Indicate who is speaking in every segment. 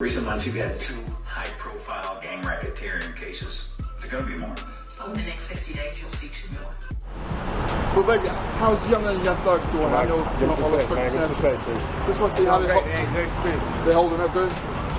Speaker 1: Recent months, you've had 2 high-profile gang racketeering cases. There are going to be more.
Speaker 2: Over the next 60 days, you'll see 2 more.
Speaker 3: Well, baby, how's Young Thug doing? I know
Speaker 4: give
Speaker 3: all the circumstances. Just want to see how they're holding up good.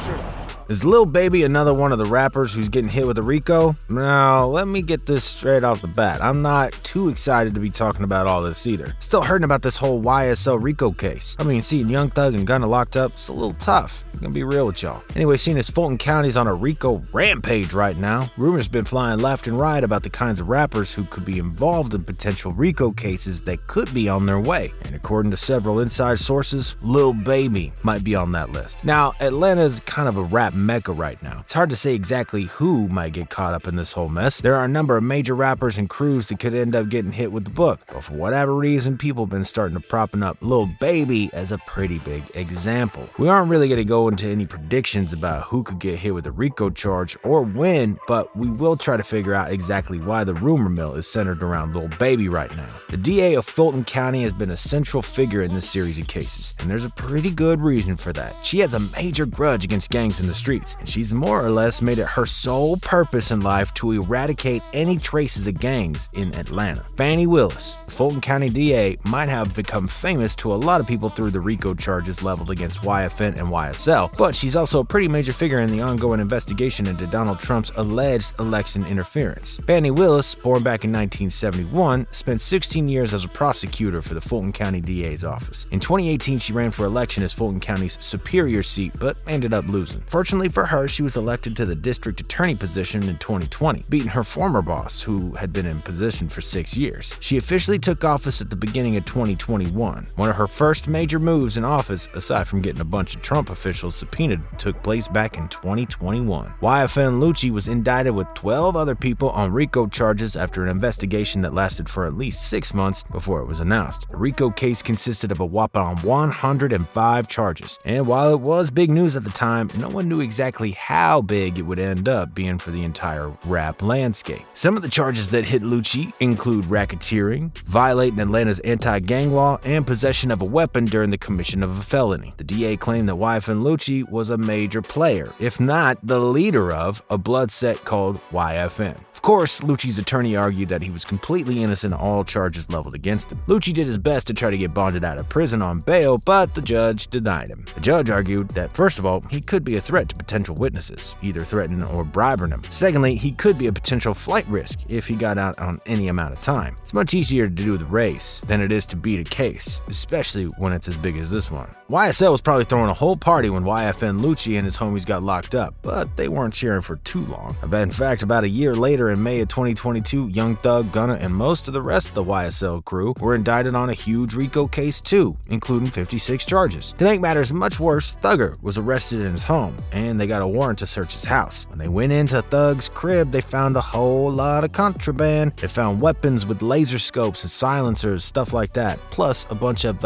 Speaker 3: Sure.
Speaker 5: Is Lil Baby another one of the rappers who's getting hit with a RICO? Now, let me get this straight off the bat. I'm not too excited to be talking about all this either. Still hurting about this whole YSL RICO case. I mean, seeing Young Thug and Gunna locked up, it's a little tough. I'm gonna be real with y'all. Anyway, seeing as Fulton County's on a RICO rampage right now, rumors been flying left and right about the kinds of rappers who could be involved in potential RICO cases that could be on their way. And according to several inside sources, Lil Baby might be on that list. Now, Atlanta's kind of a rap Mecca right now. It's hard to say exactly who might get caught up in this whole mess. There are a number of major rappers and crews that could end up getting hit with the book, but for whatever reason, people have been starting to propping up Lil Baby as a pretty big example. We aren't really going to go into any predictions about who could get hit with a RICO charge or when, but we will try to figure out exactly why the rumor mill is centered around Lil Baby right now. The DA of Fulton County has been a central figure in this series of cases, and there's a pretty good reason for that. She has a major grudge against gangs in the streets, and she's more or less made it her sole purpose in life to eradicate any traces of gangs in Atlanta. Fani Willis, the Fulton County DA, might have become famous to a lot of people through the RICO charges leveled against YFN and YSL, but she's also a pretty major figure in the ongoing investigation into Donald Trump's alleged election interference. Fani Willis, born back in 1971, spent 16 years as a prosecutor for the Fulton County DA's office. In 2018, she ran for election as Fulton County's superior seat, but ended up losing. Fortunately for her, she was elected to the district attorney position in 2020, beating her former boss, who had been in position for 6 years. She officially took office at the beginning of 2021. One of her first major moves in office, aside from getting a bunch of Trump officials subpoenaed, took place back in 2021. YFN Lucci was indicted with 12 other people on RICO charges after an investigation that lasted for at least 6 months before it was announced. The RICO case consisted of a whopping 105 charges, and while it was big news at the time, no one knew exactly how big it would end up being for the entire rap landscape. Some of the charges that hit Lucci include racketeering, violating Atlanta's anti-gang law, and possession of a weapon during the commission of a felony. The DA claimed that YFN Lucci was a major player, if not the leader of, a blood set called YFN. Of course, Lucci's attorney argued that he was completely innocent of all charges leveled against him. Lucci did his best to try to get bonded out of prison on bail, but the judge denied him. The judge argued that, first of all, he could be a threat to potential witnesses, either threatening or bribing them. Secondly, he could be a potential flight risk if he got out on any amount of time. It's much easier to do the race than it is to beat a case, especially when it's as big as this one. YSL was probably throwing a whole party when YFN Lucci and his homies got locked up, but they weren't cheering for too long. In fact, about a year later in May of 2022, Young Thug, Gunna, and most of the rest of the YSL crew were indicted on a huge RICO case too, including 56 charges. To make matters much worse, Thugger was arrested in his home, and they got a warrant to search his house. When they went into Thug's crib, they found a whole lot of contraband. They found weapons with laser scopes and silencers, stuff like that, plus a bunch of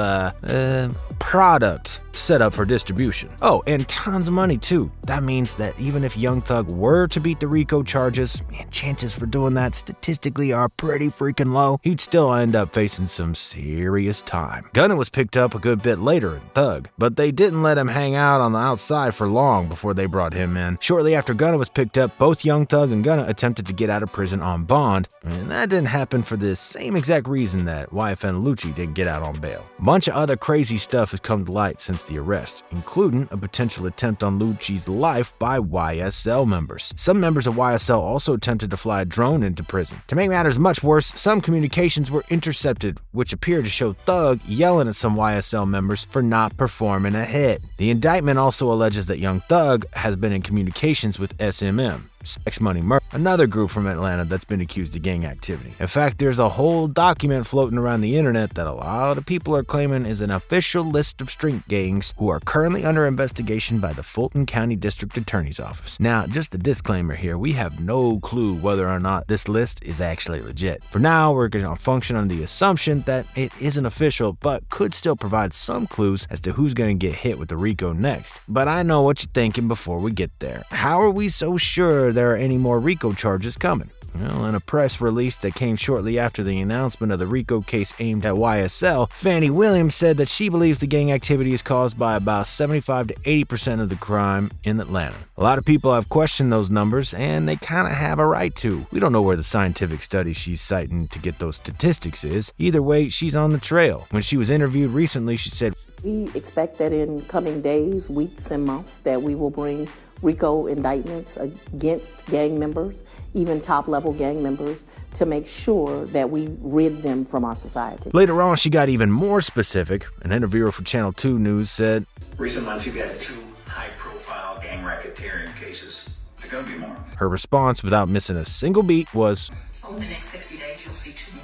Speaker 5: product set up for distribution. Oh, and tons of money too. That means that even if Young Thug were to beat the RICO charges, and chances for doing that statistically are pretty freaking low, he'd still end up facing some serious time. Gunna was picked up a good bit later than Thug, but they didn't let him hang out on the outside for long before they brought him in. Shortly after Gunna was picked up, both Young Thug and Gunna attempted to get out of prison on bond, and that didn't happen for the same exact reason that YFN Lucci didn't get out on bail. A bunch of other crazy stuff has come to light since the arrest, including a potential attempt on Lucci's life by YSL members. Some members of YSL also attempted to fly a drone into prison. To make matters much worse, some communications were intercepted, which appeared to show Thug yelling at some YSL members for not performing a hit. The indictment also alleges that Young Thug has been in communications with SMM, Sex Money Murder, another group from Atlanta that's been accused of gang activity. In fact, there's a whole document floating around the internet that a lot of people are claiming is an official list of street gangs who are currently under investigation by the Fulton County District Attorney's Office. Now, just a disclaimer here, we have no clue whether or not this list is actually legit. For now, we're going to function on the assumption that it isn't official, but could still provide some clues as to who's going to get hit with the RICO next. But I know what you're thinking before we get there. How are we so sure there are any more RICO charges coming? Well, in a press release that came shortly after the announcement of the RICO case aimed at YSL, Fannie Williams said that she believes the gang activity is caused by about 75 to 80% of the crime in Atlanta. A lot of people have questioned those numbers, and they kind of have a right to. We don't know where the scientific study she's citing to get those statistics is. Either way, she's on the trail. When she was interviewed recently, she said,
Speaker 4: "We expect that in coming days, weeks, and months that we will bring RICO indictments against gang members, even top-level gang members, to make sure that we rid them from our society."
Speaker 5: Later on, she got even more specific. An interviewer for Channel 2 News said,
Speaker 1: Recent months, you've had 2 high-profile gang racketeering cases. There are going to be more.
Speaker 5: Her response, without missing a single beat, was,
Speaker 2: Over the next 60 days, you'll see 2 more.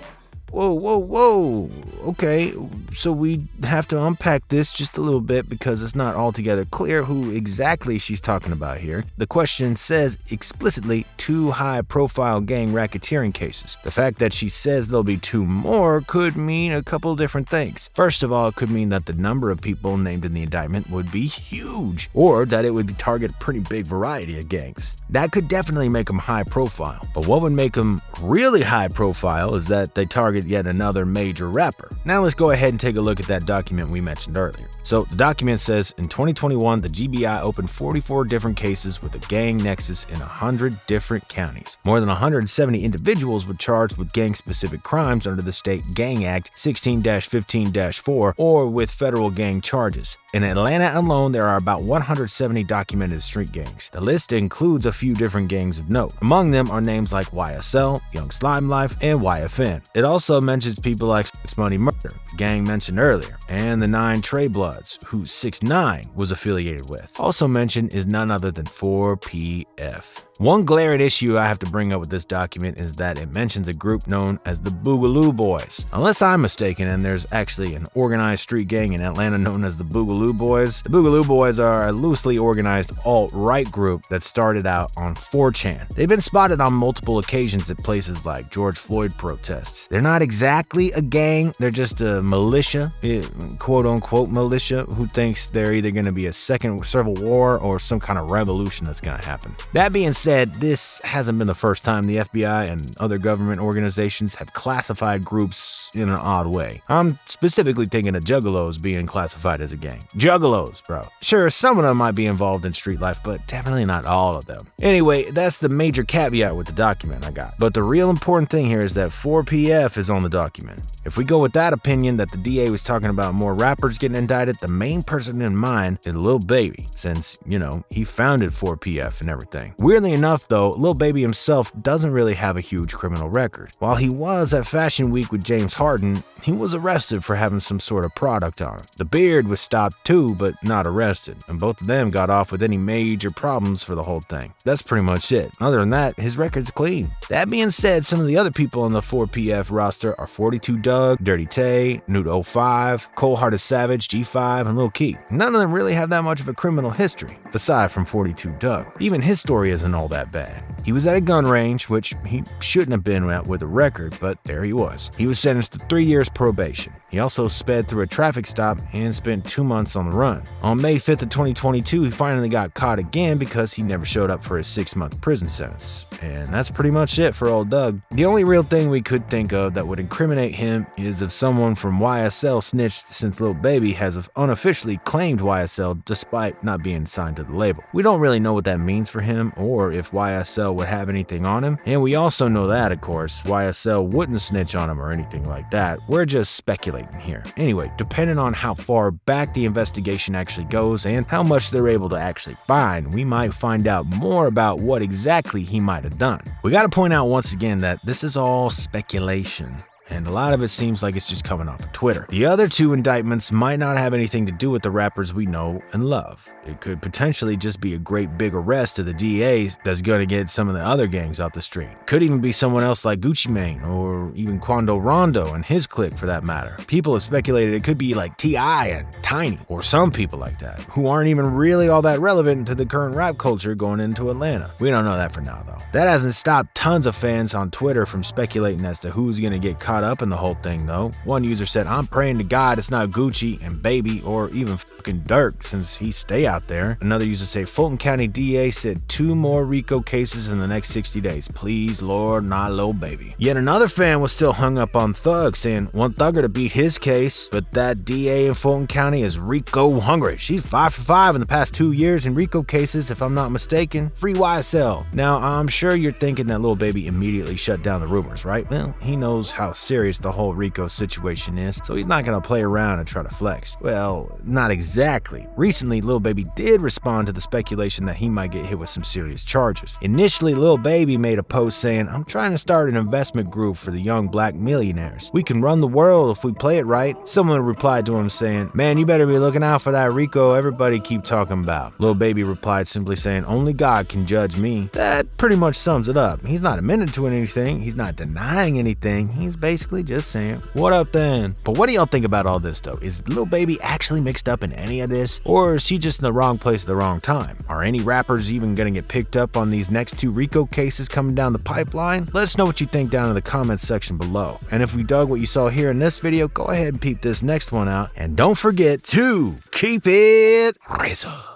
Speaker 5: Whoa. Okay, so we have to unpack this just a little bit because it's not altogether clear who exactly she's talking about here. The question says explicitly 2 high-profile gang racketeering cases. The fact that she says there'll be 2 more could mean a couple different things. First of all, it could mean that the number of people named in the indictment would be huge, or that it would target a pretty big variety of gangs. That could definitely make them high-profile, but what would make them really high-profile is that they target yet another major rapper. Now let's go ahead and take a look at that document we mentioned earlier. So the document says in 2021, the GBI opened 44 different cases with a gang nexus in 100 different counties. More than 170 individuals were charged with gang-specific crimes under the State Gang Act 16-15-4 or with federal gang charges. In Atlanta alone, there are about 170 documented street gangs. The list includes a few different gangs of note. Among them are names like YSL, Young Slime Life, and YFN. It also mentions people like 6 Money Murder, the gang mentioned earlier, and the 9 Trey Bloods, who 6ix9ine was affiliated with. Also mentioned is none other than 4PF. One glaring issue I have to bring up with this document is that it mentions a group known as the Boogaloo Boys. Unless I'm mistaken and there's actually an organized street gang in Atlanta known as the Boogaloo Boys. The Boogaloo Boys are a loosely organized alt-right group that started out on 4chan. They've been spotted on multiple occasions at places like George Floyd protests. They're not exactly a gang, they're just a militia, quote-unquote militia, who thinks they're either going to be a second civil war or some kind of revolution that's going to happen. That being said, this hasn't been the first time the FBI and other government organizations have classified groups in an odd way. I'm specifically thinking of Juggalos being classified as a gang. Juggalos, bro. Sure, some of them might be involved in street life, but definitely not all of them. Anyway, that's the major caveat with the document I got. But the real important thing here is that 4PF is on the document. If we go with that opinion that the DA was talking about more rappers getting indicted, the main person in mind is Lil Baby, since, he founded 4PF and everything. Weirdly enough, though, Lil Baby himself doesn't really have a huge criminal record. While he was at Fashion Week with James Harden, he was arrested for having some sort of product on him. The Beard was stopped too, but not arrested, and both of them got off with any major problems for the whole thing. That's pretty much it. Other than that, his record's clean. That being said, some of the other people on the 4PF roster are 42 Dugg, Dirty Tay, Nude 05, Cold Hearted Savage, G5, and Lil Keith. None of them really have that much of a criminal history, aside from 42 Dugg. Even his story isn't all that bad. He was at a gun range, which he shouldn't have been at with a record, but there he was. He was sentenced to 3 years probation. He also sped through a traffic stop and spent 2 months on the run. On May 5th of 2022, he finally got caught again because he never showed up for his 6-month prison sentence. And that's pretty much it for old Dugg. The only real thing we could think of that would incriminate him is if someone from YSL snitched, since Lil Baby has unofficially claimed YSL despite not being signed to the label. We don't really know what that means for him or if YSL would have anything on him, and we also know that, of course, YSL wouldn't snitch on him or anything like that. We're just speculating here. Anyway, depending on how far back the investigation actually goes and how much they're able to actually find, we might find out more about what exactly he might have done. We gotta point out once again that this is all speculation, and a lot of it seems like it's just coming off of Twitter. The other 2 indictments might not have anything to do with the rappers we know and love. It could potentially just be a great big arrest of the DAs that's gonna get some of the other gangs off the street. Could even be someone else like Gucci Mane or even Quando Rondo and his clique for that matter. People have speculated it could be like T.I. and Tiny or some people like that who aren't even really all that relevant to the current rap culture going into Atlanta. We don't know that for now though. That hasn't stopped tons of fans on Twitter from speculating as to who's gonna get caught caught up in the whole thing though. One user said, "I'm praying to God it's not Gucci and Baby or even fucking Dirk since he stay out there." Another user said, "Fulton County DA said 2 more RICO cases in the next 60 days. Please, Lord, not Lil Baby." Yet another fan was still hung up on Thug, saying, "Want Thugger to beat his case, but that DA in Fulton County is RICO hungry. She's 5 for 5 in the past 2 years in RICO cases, if I'm not mistaken. Free YSL." Now, I'm sure you're thinking that Lil Baby immediately shut down the rumors, right? Well, he knows how serious the whole RICO situation is, so he's not gonna play around and try to flex. Well, not exactly. Recently, Lil Baby did respond to the speculation that he might get hit with some serious charges. Initially, Lil Baby made a post saying, "I'm trying to start an investment group for the young black millionaires. We can run the world if we play it right." Someone replied to him saying, "Man, you better be looking out for that RICO everybody keep talking about." Lil Baby replied simply saying, "Only God can judge me." That pretty much sums it up. He's not admitting to anything, he's not denying anything, he's basically just saying, "What up then?" But what do y'all think about all this though? Is Lil Baby actually mixed up in any of this? Or is he just in the wrong place at the wrong time? Are any rappers even gonna get picked up on these next 2 RICO cases coming down the pipeline? Let us know what you think down in the comments section below. And if we dug what you saw here in this video, go ahead and peep this next one out. And don't forget to keep it RIZZLE.